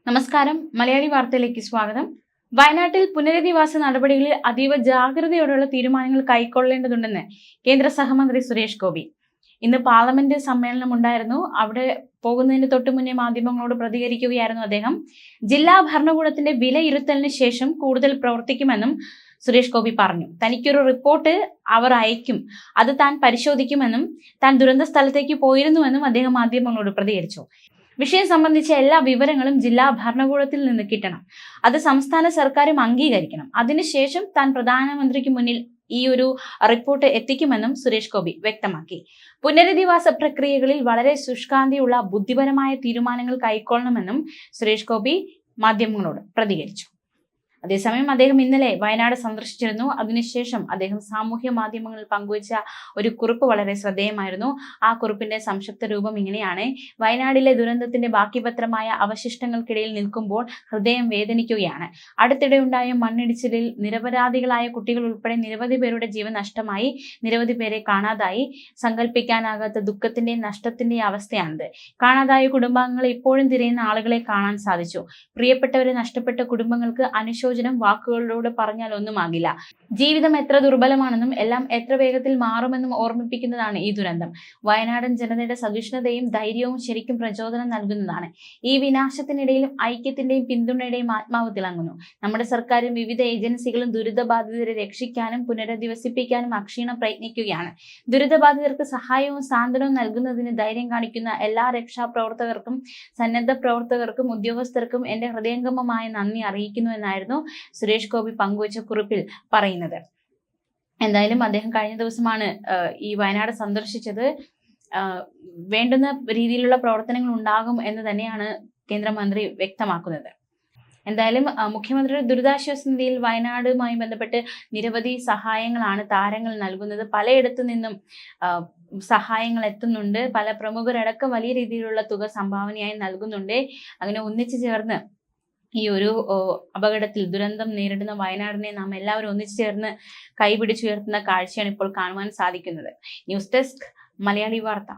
നമസ്കാരം. മലയാളി വാർത്തയിലേക്ക് സ്വാഗതം. വയനാട്ടിൽ പുനരധിവാസ നടപടികളിൽ അതീവ ജാഗ്രതയോടെയുള്ള തീരുമാനങ്ങൾ കൈക്കൊള്ളേണ്ടതുണ്ടെന്ന് കേന്ദ്ര സഹമന്ത്രി സുരേഷ് ഗോപി. ഇന്ന് പാർലമെന്റ് സമ്മേളനം ഉണ്ടായിരുന്നു. അവിടെ പോകുന്നതിന് തൊട്ടു മുന്നേ മാധ്യമങ്ങളോട് പ്രതികരിക്കുകയായിരുന്നു അദ്ദേഹം. ജില്ലാ ഭരണകൂടത്തിന്റെ വിലയിരുത്തലിന് ശേഷം കൂടുതൽ പ്രവർത്തിക്കുമെന്നും സുരേഷ് ഗോപി പറഞ്ഞു. തനിക്കൊരു റിപ്പോർട്ട് അവർ അയക്കും, അത് താൻ പരിശോധിക്കുമെന്നും താൻ ദുരന്ത സ്ഥലത്തേക്ക് പോയിരുന്നുവെന്നും അദ്ദേഹം മാധ്യമങ്ങളോട് പ്രതികരിച്ചു. വിഷയം സംബന്ധിച്ച എല്ലാ വിവരങ്ങളും ജില്ലാ ഭരണകൂടത്തിൽ നിന്ന് കിട്ടണം, അത് സംസ്ഥാന സർക്കാരും അംഗീകരിക്കണം. അതിനുശേഷം താൻ പ്രധാനമന്ത്രിക്ക് മുന്നിൽ ഈ ഒരു റിപ്പോർട്ട് എത്തിക്കുമെന്നും സുരേഷ് ഗോപി വ്യക്തമാക്കി. പുനരധിവാസ പ്രക്രിയകളിൽ വളരെ ശുഷ്കാന്തിയുള്ള ബുദ്ധിപരമായ തീരുമാനങ്ങൾ കൈക്കൊള്ളണമെന്നും സുരേഷ് ഗോപി മാധ്യമങ്ങളോട് പ്രതികരിച്ചു. അതേസമയം അദ്ദേഹം ഇന്നലെ വയനാട് സന്ദർശിച്ചിരുന്നു. അതിനുശേഷം അദ്ദേഹം സാമൂഹ്യ മാധ്യമങ്ങളിൽ പങ്കുവച്ച ഒരു കുറിപ്പ് വളരെ ശ്രദ്ധേയമായിരുന്നു. ആ കുറിപ്പിന്റെ സംക്ഷിപ്ത രൂപം ഇങ്ങനെയാണ്: വയനാടിലെ ദുരന്തത്തിന്റെ ബാക്കിപത്രമായ അവശിഷ്ടങ്ങൾക്കിടയിൽ നിൽക്കുമ്പോൾ ഹൃദയം വേദനിക്കുകയാണ്. അടുത്തിടെ ഉണ്ടായ മണ്ണിടിച്ചിലിൽ നിരപരാധികളായ കുട്ടികൾ ഉൾപ്പെടെ നിരവധി പേരുടെ ജീവൻ നഷ്ടമായി, നിരവധി പേരെ കാണാതായി. സങ്കല്പിക്കാനാകാത്ത ദുഃഖത്തിന്റെയും നഷ്ടത്തിന്റെയും അവസ്ഥയാണിത്. കാണാതായ കുടുംബാംഗങ്ങളെ ഇപ്പോഴും തിരയുന്ന ആളുകളെ കാണാൻ സാധിച്ചു. പ്രിയപ്പെട്ടവരെ നഷ്ടപ്പെട്ട കുടുംബങ്ങൾക്ക് അനുശോചനം വാക്കുകളിലൂടെ പറഞ്ഞാൽ ഒന്നുമാകില്ല. ജീവിതം എത്ര ദുർബലമാണെന്നും എല്ലാം എത്ര വേഗത്തിൽ മാറുമെന്നും ഓർമ്മിപ്പിക്കുന്നതാണ് ഈ ദുരന്തം. വയനാടൻ ജനതയുടെ സഹിഷ്ണുതയും ധൈര്യവും ശരിക്കും പ്രചോദനം നൽകുന്നതാണ്. ഈ വിനാശത്തിനിടയിലും ഐക്യത്തിന്റെയും പിന്തുണയുടെയും ആത്മാവ് തിളങ്ങുന്നു. നമ്മുടെ സർക്കാരും വിവിധ ഏജൻസികളും ദുരിതബാധിതരെ രക്ഷിക്കാനും പുനരധിവസിപ്പിക്കാനും അക്ഷീണം പ്രയത്നിക്കുകയാണ്. ദുരിതബാധിതർക്ക് സഹായവും സാന്ത്വനവും നൽകുന്നതിന് ധൈര്യം കാണിക്കുന്ന എല്ലാ രക്ഷാപ്രവർത്തകർക്കും, സന്നദ്ധ പ്രവർത്തകർക്കും, ഉദ്യോഗസ്ഥർക്കും എന്റെ ഹൃദയംഗമമായ നന്ദി അറിയിക്കുന്നു എന്നായിരുന്നു സുരേഷ് ഗോപി പങ്കുവച്ച കുറിപ്പിൽ പറയുന്നത്. എന്തായാലും അദ്ദേഹം കഴിഞ്ഞ ദിവസമാണ് ഈ വയനാട് സന്ദർശിച്ചത്. വേണ്ടുന്ന രീതിയിലുള്ള പ്രവർത്തനങ്ങൾ ഉണ്ടാകും എന്ന് തന്നെയാണ് കേന്ദ്രമന്ത്രി വ്യക്തമാക്കുന്നത്. എന്തായാലും മുഖ്യമന്ത്രിയുടെ ദുരിതാശ്വാസ നിധിയിൽ വയനാടുമായി ബന്ധപ്പെട്ട് നിരവധി സഹായങ്ങളാണ് താരങ്ങൾ നൽകുന്നത്. പലയിടത്തു നിന്നും സഹായങ്ങൾ എത്തുന്നുണ്ട്. പല പ്രമുഖരടക്കം വലിയ രീതിയിലുള്ള തുക സംഭാവനയായി നൽകുന്നുണ്ട്. അങ്ങനെ ഒന്നിച്ചു ചേർന്ന് ഈ ഒരു അപകടത്തിൽ ദുരന്തം നേരിടുന്ന വയനാടിനെ നാം എല്ലാവരും ഒന്നിച്ചു ചേർന്ന് കൈപിടിച്ചുയർത്തുന്ന കാഴ്ചയാണ് ഇപ്പോൾ കാണുവാൻ സാധിക്കുന്നത്. ന്യൂസ് ഡെസ്ക് മലയാളി വാർത്ത.